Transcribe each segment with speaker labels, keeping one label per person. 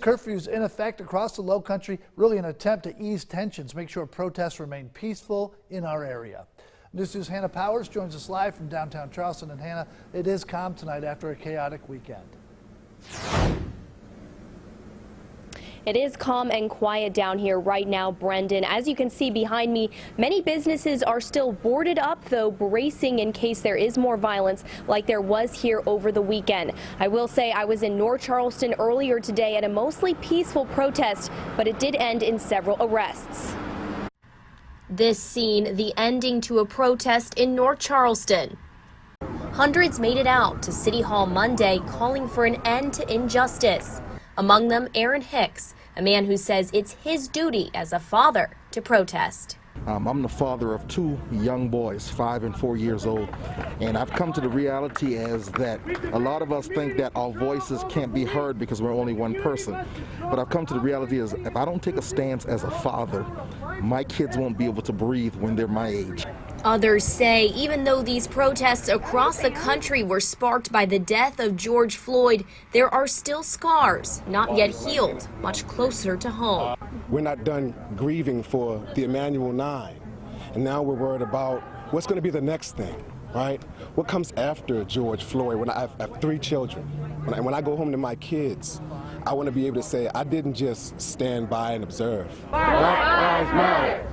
Speaker 1: curfew is in effect across the Lowcountry, really an attempt to ease tensions, make sure protests remain peaceful in our area. News Hannah Powers joins us live from downtown Charleston. And Hannah, it is calm tonight after a chaotic weekend.
Speaker 2: It is calm and quiet down here right now, Brendan. As you can see behind me, many businesses are still boarded up, though, bracing in case there is more violence like there was here over the weekend. I will say I was in North Charleston earlier today at a mostly peaceful protest, but it did end in several arrests. This scene, the ending to a protest in North Charleston. Hundreds made it out to City Hall Monday calling for an end to injustice. Among them, Aaron Hicks, a man who says it's his duty as a father to protest.
Speaker 3: I'm the father of two young boys, 5 and 4 years old, and I've come to the reality as that a lot of us think that our voices can't be heard because we're only one person. But I've come to the reality is if I don't take a stance as a father, my kids won't be able to breathe when they're my age.
Speaker 2: Others say even though these protests across the country were sparked by the death of George Floyd, there are still scars not yet healed, much closer to home.
Speaker 4: We're not done grieving for the Emanuel 9, and now we're worried about what's going to be the next thing, right? What comes after George Floyd? When I have 3 children, when I go home to my kids, I want to be able to say I didn't just stand by and observe. Black Lives Matter.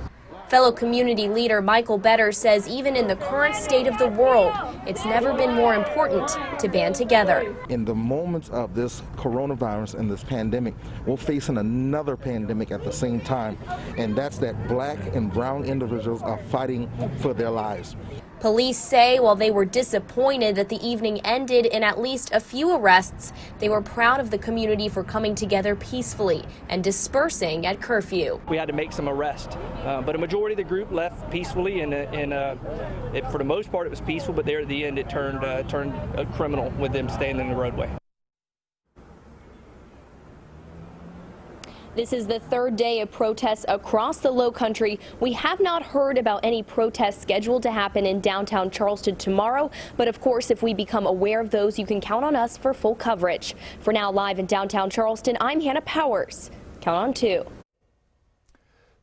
Speaker 2: Fellow community leader Michael Better says even in the current state of the world, it's never been more important to band together.
Speaker 3: In the moments of this coronavirus and this pandemic, we're facing another pandemic at the same time, and that's that black and brown individuals are fighting for their lives.
Speaker 2: Police say while they were disappointed that the evening ended in at least a few arrests, they were proud of the community for coming together peacefully and dispersing at curfew.
Speaker 5: We had to make some arrests, but a majority of the group left peacefully, and for the most part it was peaceful, but there at the end it turned criminal with them staying in the roadway. This is the third day of protests across the Lowcountry. We have not heard about any protests scheduled to happen in downtown Charleston tomorrow, but of course, if we become aware of those, you can count on us for full coverage. For now, live in downtown Charleston, I'm Hannah Powers. Count on 2.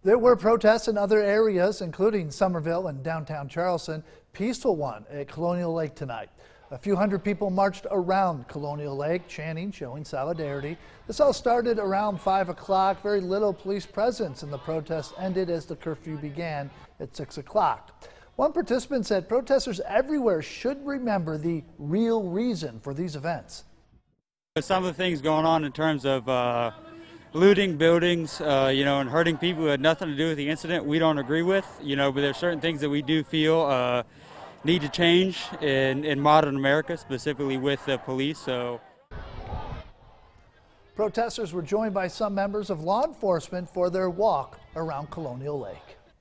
Speaker 1: There were protests in other areas, including Somerville and downtown Charleston. Peaceful one at Colonial Lake tonight. A few hundred people marched around Colonial Lake, chanting, showing solidarity. This all started around 5 o'clock. Very little police presence, and the protest ended as the curfew began at 6 o'clock. One participant said protesters everywhere should remember the real reason for these events.
Speaker 6: Some of the things going on in terms of looting buildings, and hurting people who had nothing to do with the incident, we don't agree with, but there's certain things that we do feel need to change in modern America, specifically with the police.
Speaker 1: Protesters were joined by some members of law enforcement for their walk around Colonial Lake.